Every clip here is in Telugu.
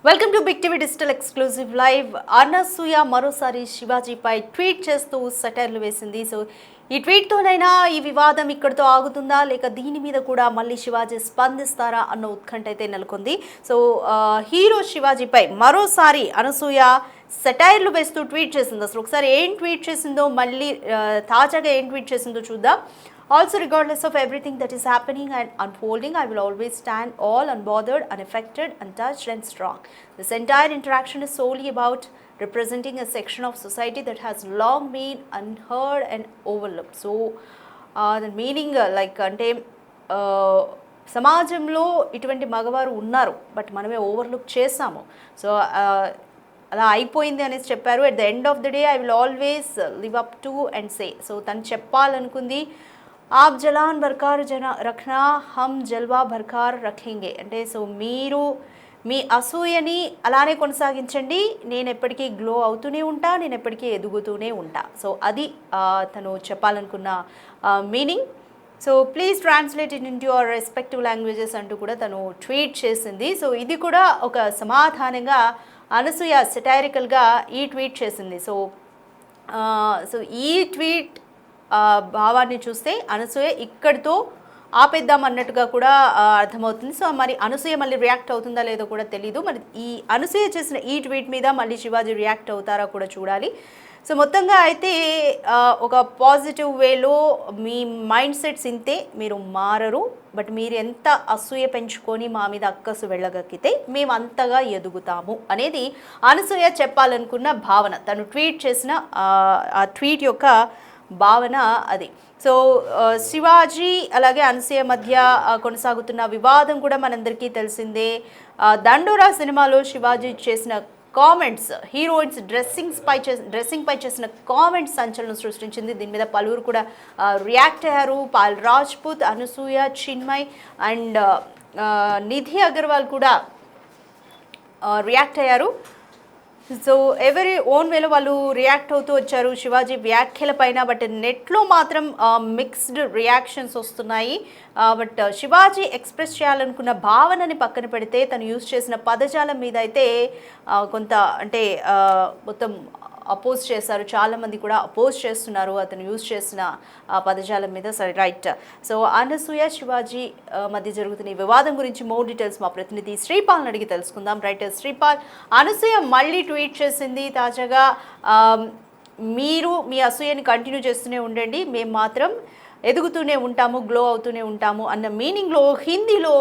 Welcome to big TV digital exclusive live. Anasuya మరోసారి శివాజీపై ట్వీట్ చేస్తూ సెటైర్లు వేసింది. సో ఈ ట్వీట్తోనైనా ఈ వివాదం ఇక్కడితో ఆగుతుందా, లేక దీని మీద కూడా మళ్ళీ శివాజీ స్పందిస్తారా అన్న ఉత్కంఠ అయితే నెలకొంది. సో హీరో శివాజీపై మరోసారి అనసూయ సెటైర్లు వేస్తూ ట్వీట్ చేసింది. అసలు ఒకసారి ఏం ట్వీట్ చేసిందో, మళ్ళీ తాజాగా ఏం ట్వీట్ చేసిందో చూద్దాం. Also, regardless of everything that is happening and unfolding, I will always stand all unbothered, unaffected, untouched and strong. This entire interaction is solely about representing a section of society that has long been unheard and overlooked. So, the meaning అంటే సమాజంలో ఇటువంటి మగవారు ఉన్నారు, బట్ మనమే ఓవర్లుక్ చేసాము. సో అలా అయిపోయింది అనేసి చెప్పారు. At the end of the day I will always live up to and say. So తను చెప్పాలనుకుంది, ఆప్ జలాన్ బర్కార్ రఖనా హమ్ జల్వా బర్కార్ రఖేంగే అంటే, సో మీరు మీ అసూయని అలానే కొనసాగించండి, నేను ఎప్పటికీ గ్లో అవుతూనే ఉంటా, నేను ఎప్పటికీ ఎదుగుతూనే ఉంటా. సో అది తను చెప్పాలనుకున్న meaning. So please translate it in to your respective languages అంటూ కూడా తను ట్వీట్ చేసింది. సో ఇది కూడా ఒక సమాధానంగా అనసూయ సెటైరికల్గా ఈ ట్వీట్ చేసింది. సో ఈ ట్వీట్ భావాన్ని చూస్తే అనసూయ ఇక్కడితో ఆపేద్దాం అన్నట్టుగా కూడా అర్థమవుతుంది. సో మరి అనసూయ మళ్ళీ రియాక్ట్ అవుతుందా లేదో కూడా తెలీదు. మరి ఈ అనసూయ చేసిన ఈ ట్వీట్ మీద మళ్ళీ శివాజీ రియాక్ట్ అవుతారా కూడా చూడాలి. సో మొత్తంగా అయితే ఒక పాజిటివ్ వేలో మీ మైండ్ సెట్స్ ఇంతే, మీరు మారరు, బట్ మీరు ఎంత అసూయ పెంచుకొని మా మీద అక్కసు వెళ్ళగక్కితే మేము అంతగా ఎదుగుతాము అనేది అనసూయ చెప్పాలనుకున్న భావన. తను ట్వీట్ చేసిన ఆ ట్వీట్ యొక్క భావన అది. సో శివాజీ అలాగే అనసూయ మధ్య కొనసాగుతున్న వివాదం కూడా మనందరికీ తెలిసిందే. దండోరా సినిమాలో శివాజీ చేసిన కామెంట్స్, హీరోయిన్స్ డ్రెస్సింగ్ పై చేసిన కామెంట్స్ సంచలనం సృష్టించింది. దీని మీద పలువురు కూడా రియాక్ట్ అయ్యారు. పాల్ రాజ్పుత్, అనసూయ, చిన్మయ్ అండ్ నిధి అగర్వాల్ కూడా రియాక్ట్ అయ్యారు. సో ఎవరి ఓన్ వేలో వాళ్ళు రియాక్ట్ అవుతూ వచ్చారు శివాజీ వ్యాఖ్యల పైన. బట్ నెట్లో మాత్రం మిక్స్డ్ రియాక్షన్స్ వస్తున్నాయి. బట్ శివాజీ ఎక్స్ప్రెస్ చేయాలనుకున్న భావనని పక్కన పెడితే తను యూజ్ చేసిన పదజాలం మీద అయితే కొంత అంటే మొత్తం అపోజ్ చేశారు. చాలామంది కూడా అపోజ్ చేస్తున్నారు అతను యూజ్ చేసిన పదజాలం మీద. సరే, రైట్. సో అనసూయ శివాజీ మధ్య జరుగుతున్న ఈ వివాదం గురించి మోర్ డీటెయిల్స్ మా ప్రతినిధి శ్రీపాల్ని అడిగి తెలుసుకుందాం. రైట్ శ్రీపాల్, అనసూయ మళ్ళీ ట్వీట్ చేసింది తాజాగా, మీరు మీ అసూయని కంటిన్యూ చేస్తూనే ఉండండి, మేము మాత్రం ఎదుగుతూనే ఉంటాము, గ్లో అవుతూనే ఉంటాము అన్న మీనింగ్లో హిందీలో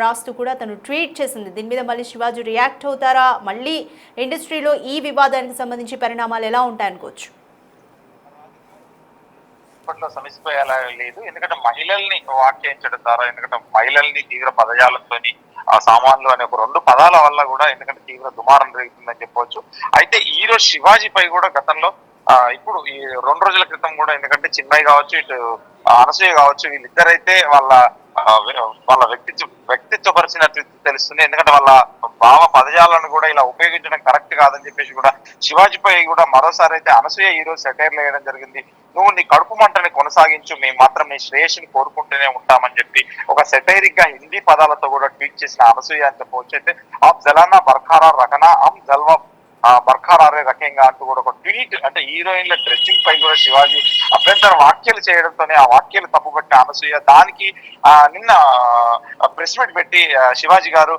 రాస్తూ కూడా తను ట్వీట్ చేసింది. దీని మీద మళ్ళీ శివాజీ రియాక్ట్ అవుతారా, మళ్ళీ ఇండస్ట్రీలో ఈ వివాదానికి సంబంధించి పరిణామాలు ఎలా ఉంటాయనుకోవచ్చు? ఇప్పట్లో సమస్యపోయేలా లేదు, ఎందుకంటే మహిళల్ని వ్యాఖ్యానించడం ద్వారా, ఎందుకంటే మహిళల్ని తీవ్ర పదజాలంతో ఆ సామాన్లు అనే ఒక రెండు పదాల వల్ల కూడా ఎందుకంటే తీవ్ర దుమారం జరుగుతుందని చెప్పవచ్చు. అయితే ఈ రోజు శివాజీపై కూడా గతంలో ఇప్పుడు ఈ 2 రోజుల క్రితం కూడా ఎందుకంటే చిన్మయ్ కావచ్చు, ఇటు అనసూయ కావచ్చు, వీళ్ళిద్దరైతే వాళ్ళ వ్యక్తిత్వపరిచినట్టు తెలుస్తుంది. ఎందుకంటే వాళ్ళ భావ పదజాలను కూడా ఇలా ఉపయోగించడం కరెక్ట్ కాదని చెప్పేసి కూడా శివాజీపై కూడా మరోసారి అయితే అనసూయ ఈ రోజు సెటైర్లు వేయడం జరిగింది. నువ్వు నీ కడుపు మంటని కొనసాగించు, మేము మాత్రం నీ శ్రేయస్సుని కోరుకుంటూనే ఉంటామని చెప్పి ఒక సెటైరిక్ గా హిందీ పదాలతో కూడా ట్వీట్ చేసిన అనసూయ అని చెప్పవచ్చు. అయితే ఆప్ జలానా బర్ఖారా రఖనా హమ్ జల్వా బర్ఖారారే రకంగా అంటూ కూడా ఒక ట్వీట్, అంటే హీరోయిన్ల డ్రెస్సింగ్ పై కూడా శివాజీ అభ్యంతర వ్యాఖ్యలు చేయడంతోనే ఆ వ్యాఖ్యలు తప్పుపట్టిన అనసూయ దానికి నిన్న ప్రెస్ మీట్ పెట్టి శివాజీ గారు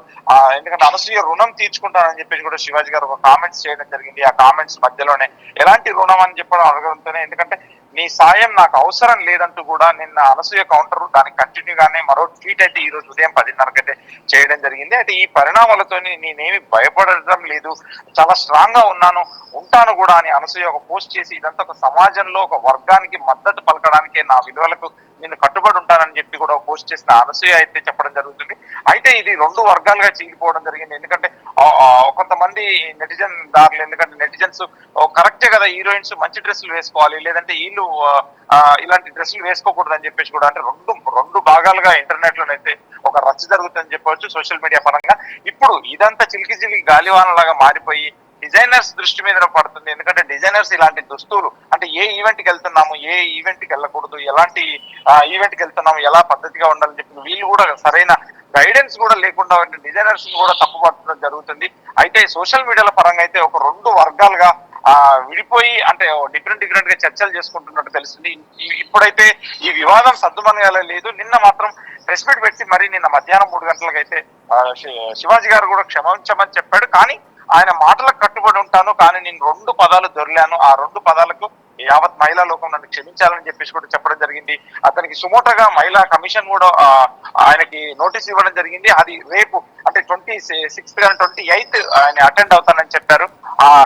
ఎందుకంటే అనసూయ రుణం తీర్చుకుంటానని చెప్పేసి కూడా శివాజీ గారు ఒక కామెంట్స్ చేయడం జరిగింది. ఆ కామెంట్స్ మధ్యలోనే ఎలాంటి రుణం అని చెప్పడం అడగడంతోనే, ఎందుకంటే నీ సాయం నాకు అవసరం లేదంటూ కూడా నిన్న అనసూయ కౌంటర్ దానికి కంటిన్యూగానే మరో ట్వీట్ అయితే ఈ రోజు ఉదయం 10:30కైతే చేయడం జరిగింది. అయితే ఈ పరిణామాలతో నేనేమి భయపడటం లేదు, చాలా స్ట్రాంగ్ గా ఉంటాను కూడా అని అనసూయ ఒక పోస్ట్ చేసి ఇదంతా ఒక సమాజంలో ఒక వర్గానికి మద్దతు పలకడానికే, నా విలువలకు నేను కట్టుబడి ఉంటానని చెప్పి కూడా పోస్ట్ చేసిన అనసూయ అయితే చెప్పడం జరుగుతుంది. అయితే ఇది 2 వర్గాలుగా చీలిపోవడం జరిగింది. ఎందుకంటే కొంతమంది నెటిజన్ దారులు, ఎందుకంటే నెటిజన్స్ కరెక్టే కదా హీరోయిన్స్ మంచి డ్రెస్సులు వేసుకోవాలి, లేదంటే వీళ్ళు ఇలాంటి డ్రెస్సులు వేసుకోకూడదు అని చెప్పేసి కూడా, అంటే రెండు భాగాలుగా ఇంటర్నెట్ లోనైతే ఒక రచ్చ జరుగుతుందని చెప్పవచ్చు సోషల్ మీడియా పరంగా. ఇప్పుడు ఇదంతా చిలికి గాలివానలాగా మారిపోయి డిజైనర్స్ దృష్టి మీద పడుతుంది. ఎందుకంటే డిజైనర్స్ ఇలాంటి దుస్తులు అంటే ఏ ఈవెంట్ కి వెళ్తున్నాము, ఏ ఈవెంట్ కి వెళ్ళకూడదు, ఎలాంటి ఈవెంట్ కి వెళ్తున్నాము, ఎలా పద్ధతిగా ఉండాలని చెప్పి వీళ్ళు కూడా సరైన గైడెన్స్ కూడా లేకుండా డిజైనర్స్ కూడా తప్పుపట్టడం జరుగుతుంది. అయితే సోషల్ మీడియాల పరంగా అయితే ఒక రెండు వర్గాలుగా విడిపోయి అంటే డిఫరెంట్ గా చర్చలు చేసుకుంటున్నట్టు తెలుస్తుంది. ఇప్పుడైతే ఈ వివాదం సద్దుమనగాల లేదు. నిన్న మాత్రం ప్రెస్ మీట్ పెట్టి మరి నిన్న మధ్యాహ్నం 3 గంటలకు అయితే శివాజీ గారు కూడా క్షమించమని చెప్పాడు. కానీ ఆయన మాటలకు కట్టుబడి ఉంటాను, కానీ నేను 2 పదాలు దొరిలాను, ఆ 2 పదాలకు యావత్ మహిళా లోకం నన్ను క్షమించాలని చెప్పేసి కూడా చెప్పడం జరిగింది. అతనికి సుమోటోగా మహిళా కమిషన్ కూడా ఆయనకి నోటీస్ ఇవ్వడం జరిగింది. అది రేపు అంటే 26th కానీ 28th ఆయన అటెండ్ అవుతానని చెప్పారు.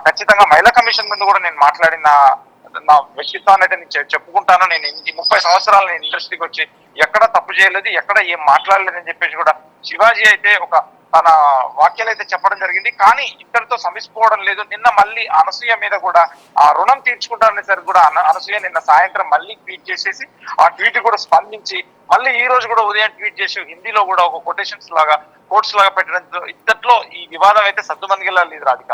ఖచ్చితంగా మహిళా కమిషన్ ముందు కూడా నేను మాట్లాడిన నా వ్యక్తిత్వాన్ని అయితే నేను చెప్పుకుంటాను. నేను 30 సంవత్సరాలు నేను ఇండస్ట్రీకి వచ్చి ఎక్కడ తప్పు చేయలేదు, ఎక్కడ ఏం మాట్లాడలేదని చెప్పేసి కూడా శివాజీ అయితే ఒక తన వాక్యాలు అయితే చెప్పడం జరిగింది. కానీ ఇద్దరితో సమిసిపోవడం లేదు. నిన్న మళ్ళీ అనసూయ మీద కూడా ఆ రుణం తీర్చుకుంటారనే సరికి కూడా అనసూయ నిన్న సాయంత్రం మళ్ళీ ట్వీట్ చేసేసి ఆ ట్వీట్ కూడా స్పందించి మళ్ళీ ఈ రోజు కూడా ఉదయం ట్వీట్ చేసి హిందీలో కూడా ఒక కోటేషన్స్ లాగా కోట్స్ లాగా పెట్టడంతో ఇద్దట్లో ఈ వివాదం అయితే సద్దుమణిగేలా లేదు రాధిక.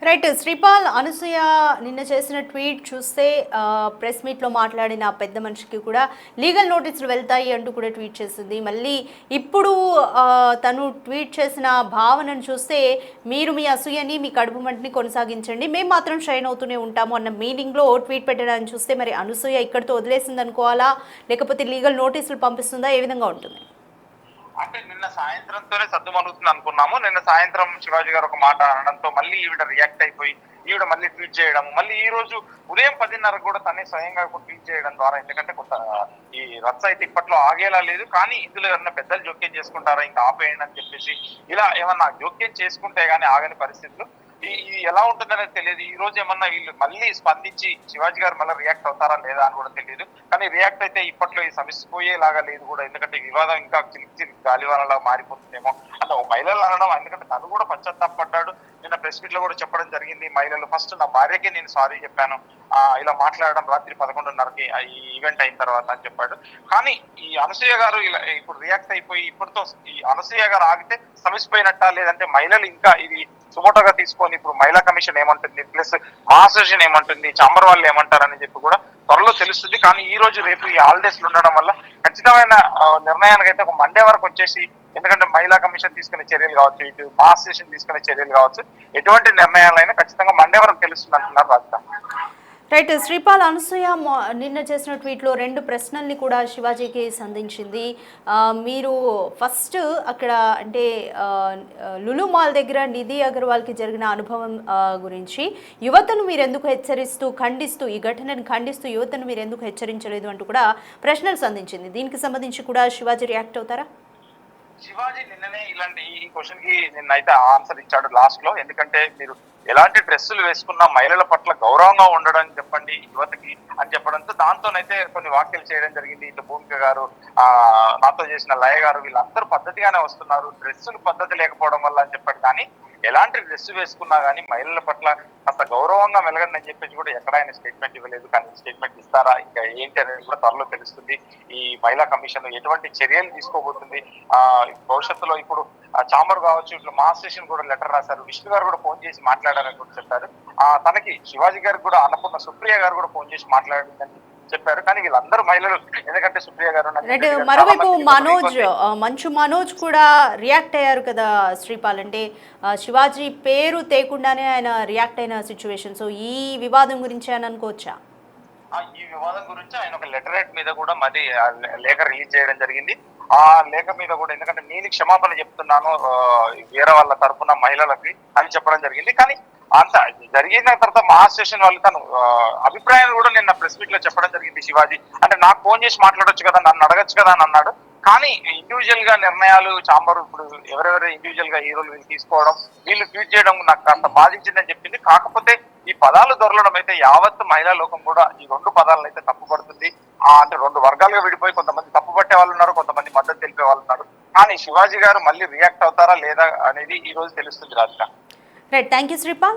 రైట్ శ్రీపాల్, అనసూయ నిన్న చేసిన ట్వీట్ చూస్తే ప్రెస్ మీట్లో మాట్లాడిన పెద్ద మనిషికి కూడా లీగల్ నోటీసులు వెళ్తాయి అంటూ కూడా ట్వీట్ చేసింది. మళ్ళీ ఇప్పుడు తను ట్వీట్ చేసిన భావనను చూస్తే మీరు మీ అసూయని మీ కడుపు మంటని కొనసాగించండి, మేము మాత్రం షైన్ అవుతూనే ఉంటాము అన్న మీనింగ్లో ట్వీట్ పెట్టడాన్ని చూస్తే మరి అనసూయ ఇక్కడితో వదిలేసింది అనుకోవాలా, లేకపోతే లీగల్ నోటీసులు పంపిస్తుందా, ఏ విధంగా ఉంటుంది? అంటే నిన్న సాయంత్రంతోనే సద్దుమణుగుతుంది అనుకున్నాము. నిన్న సాయంత్రం శివాజీ గారు ఒక మాట అనడంతో మళ్ళీ ఈవిడ రియాక్ట్ అయిపోయి ఈవిడ మళ్ళీ ట్వీట్ చేయడం, మళ్ళీ ఈ రోజు ఉదయం 10:30 కూడా తనే స్వయంగా ట్వీట్ చేయడం ద్వారా ఎందుకంటే కొంత ఈ రచ్చ అయితే ఇప్పట్లో ఆగేలా లేదు. కానీ ఇందులో ఏమన్నా పెద్దలు జోక్యం చేసుకుంటారా, ఇంకా ఆపేయండి అని చెప్పేసి ఇలా ఏమన్నా జోక్యం చేసుకుంటే గానీ ఆగని పరిస్థితులు ఇది ఎలా ఉంటుందనేది తెలియదు. ఈ రోజు ఏమన్నా వీళ్ళు మళ్ళీ స్పందించి శివాజీ గారు మళ్ళీ రియాక్ట్ అవుతారా లేదా అని కూడా తెలియదు. కానీ రియాక్ట్ అయితే ఇప్పట్లో ఈ సమస్యపోయేలాగా లేదు కూడా. ఎందుకంటే వివాదం ఇంకా చిలికి గాలివానలా మారిపోతుందేమో అంటే ఒక మహిళలు అనడం, ఎందుకంటే తను కూడా పశ్చాత్తాపడ్డాడు. నిన్న ప్రెస్ మీట్ లో కూడా చెప్పడం జరిగింది, మహిళలు ఫస్ట్ నా భార్యకే నేను సారీ చెప్పాను, ఇలా మాట్లాడడం రాత్రి 11:30కి ఈ ఈవెంట్ అయిన తర్వాత అని చెప్పాడు. కానీ ఈ అనసూయ గారు ఇలా ఇప్పుడు రియాక్ట్ అయిపోయి ఇప్పటితో ఈ అనసూయ గారు ఆగితే సమస్యపోయినట్టా, లేదంటే మహిళలు ఇంకా ఇది సుమోటోగా తీసుకొని ఇప్పుడు మహిళా కమిషన్ ఏమంటుంది, ప్లస్ మా అసోసియేషన్ ఏమంటుంది, చాంబర్ వాళ్ళు ఏమంటారని చెప్పి కూడా త్వరలో తెలుస్తుంది. కానీ ఈ రోజు రేపు ఈ హాలిడేస్ ఉండడం వల్ల ఖచ్చితమైన నిర్ణయానికి అయితే ఒక మండే వరకు వచ్చేసి, ఎందుకంటే మహిళా కమిషన్ తీసుకునే చర్యలు కావచ్చు, ఇటు మా అసోసియేషన్ తీసుకునే చర్యలు కావచ్చు, ఎటువంటి నిర్ణయాలైనా ఖచ్చితంగా మండే వరకు తెలుస్తుంది అంటున్నారు రాజధాని. రైట్ శ్రీపాల్, అనసూయ నిన్న చేసిన ట్వీట్లో 2 ప్రశ్నల్ని కూడా శివాజీకి సంధించింది. మీరు ఫస్ట్ అక్కడ అంటే లులు మాల్ దగ్గర నిధి అగర్వాల్కి జరిగిన అనుభవం గురించి యువతను మీరు ఎందుకు ఖండిస్తూ ఈ ఘటనను ఖండిస్తూ యువతను మీరు ఎందుకు హెచ్చరించలేదు అంటూ కూడా ప్రశ్నలు సంధించింది. దీనికి సంబంధించి కూడా శివాజీ రియాక్ట్ అవుతారా? శివాజీ నిన్ననే ఇలాంటి ఈ క్వశ్చన్ కి నిన్నైతే ఆన్సర్ ఇచ్చాడు లాస్ట్ లో. ఎందుకంటే మీరు ఎలాంటి డ్రెస్సులు వేసుకున్నా మహిళల పట్ల గౌరవంగా ఉండడం చెప్పండి యువతకి అని చెప్పడంతో దాంతోనైతే కొన్ని వ్యాఖ్యలు చేయడం జరిగింది. ఇటు భూమిక గారు, నాతో చేసిన లయ గారు, వీళ్ళందరూ పద్ధతిగానే వస్తున్నారు, డ్రెస్సులు పద్ధతి లేకపోవడం వల్ల అని చెప్పాడు. కానీ ఎలాంటి డ్రెస్ వేసుకున్నా కానీ మహిళల పట్ల కాస్త గౌరవంగా మెలగండి అని చెప్పేసి కూడా ఎక్కడ ఆయన స్టేట్మెంట్ ఇవ్వలేదు. కానీ స్టేట్మెంట్ ఇస్తారా ఇంకా ఏంటి అనేది కూడా త్వరలో తెలుస్తుంది. ఈ మహిళా కమిషన్ ఎటువంటి చర్యలు తీసుకోబోతుంది భవిష్యత్తులో. ఇప్పుడు చాంబర్ కావచ్చు, ఇట్లా మా స్టేషన్ కూడా లెటర్ రాశారు, విష్ణు గారు కూడా ఫోన్ చేసి మాట్లాడారని కూడా చెప్పారు. తనకి శివాజీ గారికి కూడా అన్నపూర్ణ సుప్రియ గారు కూడా ఫోన్ చేసి మాట్లాడిందని చెప్పారు. కానీ వీళ్ళందరూ మహిళలు, ఎందుకంటే సుప్రియ గారు మరోవైపు మంచు మనోజ్ కూడా రియాక్ట్ అయ్యారు కదా శ్రీపాల్, అంటే శివాజీ పేరు తేకుండానే ఆయన రియాక్ట్ అయిన సిచ్యువేషన్. సో ఈ వివాదం గురించి అని అనుకోవచ్చా? ఈ వివాదం గురించి ఆయన ఒక లెటరేట్ మీద కూడా మరి లేఖ రిలీజ్ చేయడం జరిగింది. ఆ లేఖ మీద కూడా ఎందుకంటే నేను క్షమాపణ చెప్తున్నాను వేరే వాళ్ళ తరఫున మహిళలకి అని చెప్పడం జరిగింది. కానీ అంత జరిగిన తర్వాత మా స్టేషన్ వాళ్ళు తను అభిప్రాయాలు కూడా నిన్న ప్రెస్ మీట్ లో చెప్పడం జరిగింది. శివాజీ అంటే నాకు ఫోన్ చేసి మాట్లాడొచ్చు కదా, నన్ను అడగచ్చు కదా అని అన్నాడు. కానీ ఇండివిజువల్ గా నిర్ణయాలు చాంబర్ ఇప్పుడు ఎవరెవరు ఇండివిజువల్ గా హీరోలు వీళ్ళు తీసుకోవడం, వీళ్ళు ట్వీట్ చేయడం నాకు కాస్త బాధించిందని చెప్పింది. కాకపోతే ఈ పదాలు దొరలడం అయితే యావత్ మహిళా లోకం కూడా ఈ 2 పదాలను అయితే తప్పుపడుతుంది. అంటే 2 వర్గాలుగా విడిపోయి కొంతమంది తప్పు పట్టే వాళ్ళు ఉన్నారు, కొంతమంది మద్దతు తెలిపే వాళ్ళు ఉన్నారు. కానీ శివాజీ గారు మళ్ళీ రియాక్ట్ అవుతారా లేదా అనేది ఈ రోజు తెలుస్తుంది Radhika. Right, thank you Sripal.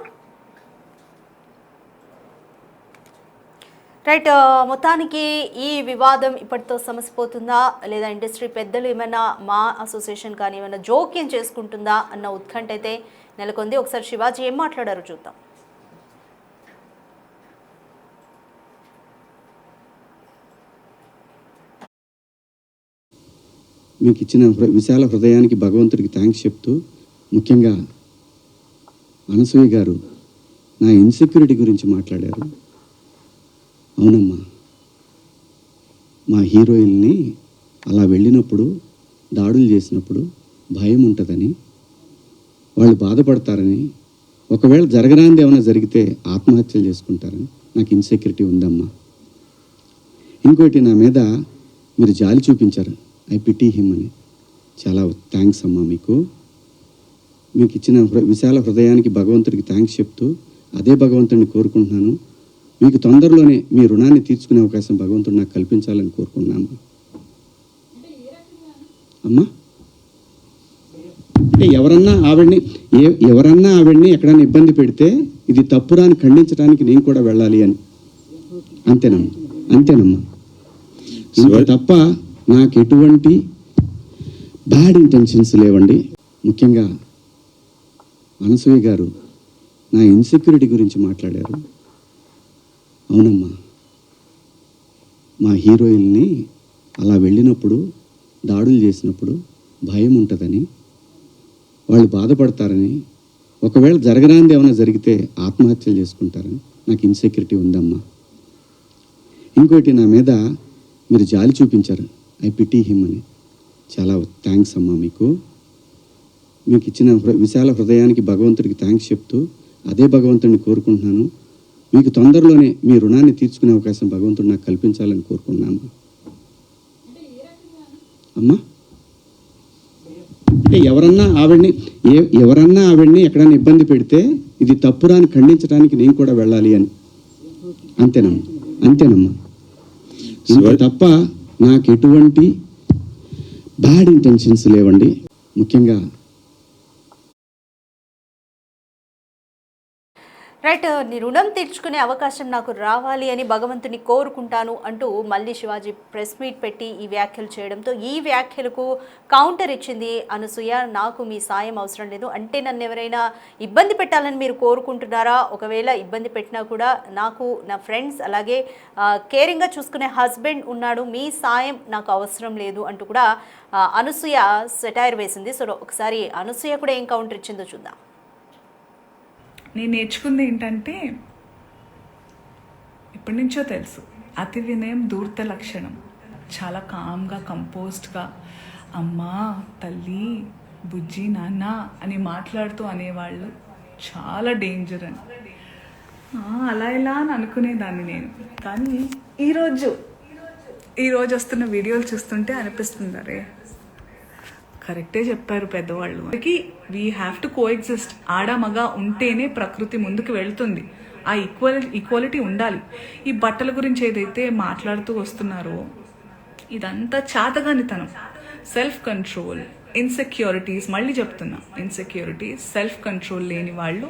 Right, మొత్తానికి ఈ వివాదం ఇప్పటితో సమసిపోతుందా లేదా ఇండస్ట్రీ పెద్దలు ఏమైనా మా అసోసియేషన్ కానీ ఏమైనా జోక్యం చేసుకుంటుందా అన్న ఉత్కంఠ అయితే నెలకొంది. ఒకసారి శివాజీ ఏం మాట్లాడారో చూద్దాం. మీకు ఇచ్చిన విశాల హృదయానికి భగవంతుడికి థ్యాంక్స్ చెప్తూ, ముఖ్యంగా అనసూయ గారు నా ఇన్సెక్యూరిటీ గురించి మాట్లాడారు. అవునమ్మా, మా హీరోయిన్ని అలా వెళ్ళినప్పుడు, దాడులు చేసినప్పుడు భయం ఉంటుందని, వాళ్ళు బాధపడతారని, ఒకవేళ జరగరాంది ఏమైనా జరిగితే ఆత్మహత్యలు చేసుకుంటారని నాకు ఇన్సెక్యూరిటీ ఉందమ్మా. ఇంకోటి, నా మీద మీరు జాలి చూపించారు, ఐ పిటీ హిమ్ అని. చాలా థ్యాంక్స్ అమ్మా. మీకు ఇచ్చిన విశాల హృదయానికి భగవంతుడికి థ్యాంక్స్ చెప్తూ, అదే భగవంతుడిని కోరుకుంటున్నాను. మీకు తొందరలోనే మీ రుణాన్ని తీర్చుకునే అవకాశం భగవంతుడు నాకు కల్పించాలని కోరుకుంటున్నాను అమ్మా. అంటే ఎవరన్నా ఆవిడ్ని ఎక్కడైనా ఇబ్బంది పెడితే ఇది తప్పురా అని ఖండించడానికి నేను కూడా వెళ్ళాలి అని. అంతేనమ్మా. ఇంత తప్ప నాకు ఎటువంటి బ్యాడ్ ఇంటెన్షన్స్ లేవండి. ముఖ్యంగా అనసూయ గారు నా ఇన్సెక్యూరిటీ గురించి మాట్లాడారు. అవునమ్మా, మా హీరోయిన్ని అలా వెళ్ళినప్పుడు, దాడులు చేసినప్పుడు భయం ఉంటుందని, వాళ్ళు బాధపడతారని, ఒకవేళ జరగరాంది ఏమైనా జరిగితే ఆత్మహత్యలు చేసుకుంటారని నాకు ఇన్సెక్యూరిటీ ఉందమ్మా. ఇంకోటి, నా మీద మీరు జాలి చూపించారు, ఐ పిటీ హిమ్ అని. చాలా థ్యాంక్స్ అమ్మా. మీకు ఇచ్చిన విశాల హృదయానికి భగవంతుడికి థ్యాంక్స్ చెప్తూ, అదే భగవంతుడిని కోరుకుంటున్నాను. మీకు తొందరలోనే మీ రుణాన్ని తీర్చుకునే అవకాశం భగవంతుడు నాకు కల్పించాలని కోరుకుంటున్నాను అమ్మా. అంటే ఎవరన్నా ఆవిడ్ని ఎక్కడైనా ఇబ్బంది పెడితే ఇది తప్పురా అని ఖండించడానికి నేను కూడా వెళ్ళాలి అని. అంతేనమ్మా. ఇంత తప్ప నాకు ఎటువంటి బ్యాడ్ ఇంటెన్షన్స్ లేవండి. ముఖ్యంగా రైట్, నీ రుణం తీర్చుకునే అవకాశం నాకు రావాలి అని భగవంతుని కోరుకుంటాను అంటూ మళ్ళీ శివాజీ ప్రెస్ మీట్ పెట్టి ఈ వ్యాఖ్యలు చేయడంతో, ఈ వ్యాఖ్యలకు కౌంటర్ ఇచ్చింది అనసూయ. నాకు మీ సాయం అవసరం లేదు, అంటే నన్ను ఎవరైనా ఇబ్బంది పెట్టాలని మీరు కోరుకుంటున్నారా? ఒకవేళ ఇబ్బంది పెట్టినా కూడా నాకు నా ఫ్రెండ్స్, అలాగే కేరింగ్గా చూసుకునే హస్బెండ్ ఉన్నాడు, మీ సాయం నాకు అవసరం లేదు అంటూ కూడా అనసూయ సెటైర్ వేసింది. సో ఒకసారి అనసూయ కూడా ఏం కౌంటర్ ఇచ్చిందో చూద్దాం. నేను నేర్చుకుంది ఏంటంటే, ఇప్పటి నుంచో తెలుసు, అతి వినయం ధూర్త లక్షణం. చాలా కామ్గా, కంపోజ్డ్గా అమ్మా, తల్లి, బుజ్జి, నాన్న అని మాట్లాడుతూ అనేవాళ్ళు చాలా డేంజర్ అని. అలా ఇలా అని అనుకునేదాన్ని నేను. కానీ ఈరోజు వస్తున్న వీడియోలు చూస్తుంటే అనిపిస్తుంది, అరే కరెక్టే చెప్పారు పెద్దవాళ్ళు. We have to coexist. ఆడ మగ ఉంటేనే ప్రకృతి ముందుకు వెళ్తుంది. ఆ ఈక్వాలిటీ ఉండాలి. ఈ బట్టల గురించి ఏదైతే మాట్లాడుతూ వస్తున్నారో ఇదంతా చాతగానితనం, సెల్ఫ్ కంట్రోల్, ఇన్సెక్యూరిటీస్. మళ్ళీ చెప్తున్నా, ఇన్సెక్యూరిటీస్, సెల్ఫ్ కంట్రోల్ లేని వాళ్ళు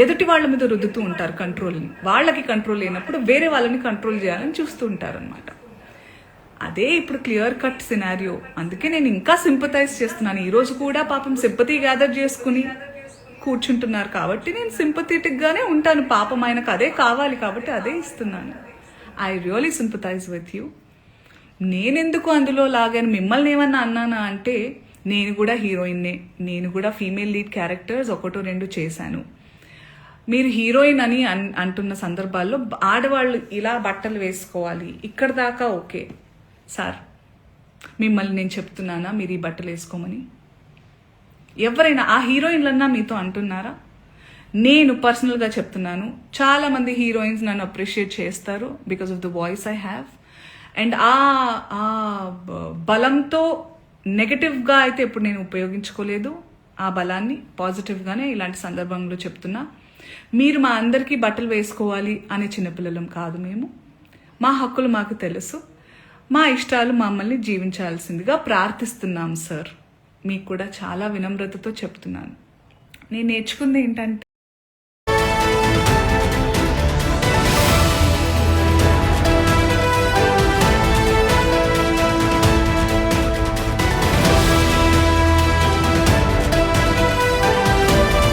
ఎదుటి వాళ్ళ మీద రుద్దుతూ ఉంటారు కంట్రోల్ని. వాళ్ళకి కంట్రోల్ లేనప్పుడు వేరే వాళ్ళని కంట్రోల్ చేయాలని చూస్తూ ఉంటారు అనమాట. అదే ఇప్పుడు క్లియర్ కట్ సినారియో. అందుకే నేను ఇంకా సింపథైజ్ చేస్తున్నాను. ఈరోజు కూడా పాపం సింపతి గ్యాదర్ చేసుకుని కూర్చుంటున్నారు కాబట్టి నేను సింపథెటిక్గానే ఉంటాను. పాపం ఆయనకు అదే కావాలి కాబట్టి అదే ఇస్తున్నాను. I really sympathise with you. నేనెందుకు అందులో లాగాను, మిమ్మల్ని ఏమన్నా అన్నానా అంటే, నేను కూడా హీరోయిన్నే. నేను కూడా ఫీమేల్ లీడ్ క్యారెక్టర్స్ 1-2 చేశాను. మీరు హీరోయిన్ అని అంటున్న సందర్భాల్లో ఆడవాళ్ళు ఇలా బట్టలు వేసుకోవాలి, ఇక్కడ దాకా ఓకే సార్. మిమ్మల్ని నేను చెప్తున్నానా మీరు ఈ బట్టలు వేసుకోమని? ఎవరైనా ఆ హీరోయిన్లన్నా మీతో అంటున్నారా? నేను పర్సనల్గా చెప్తున్నాను, చాలామంది హీరోయిన్స్ నన్ను అప్రిషియేట్ చేస్తారు because of the voice I have. And ఆ బలంతో నెగటివ్గా అయితే ఎప్పుడు నేను ఉపయోగించుకోలేదు. ఆ బలాన్ని పాజిటివ్గానే ఇలాంటి సందర్భంలో చెప్తున్నా. మీరు మా అందరికీ బట్టలు వేసుకోవాలి అనే చిన్నపిల్లలం కాదు మేము. మా హక్కులు మాకు తెలుసు. మా ఇష్టాలు మమ్మల్ని జీవించాల్సిందిగా ప్రార్థిస్తున్నాం సార్. మీకు కూడా చాలా వినమ్రతతో చెప్తున్నాను. నేను నేర్చుకుంది ఏంటంటే,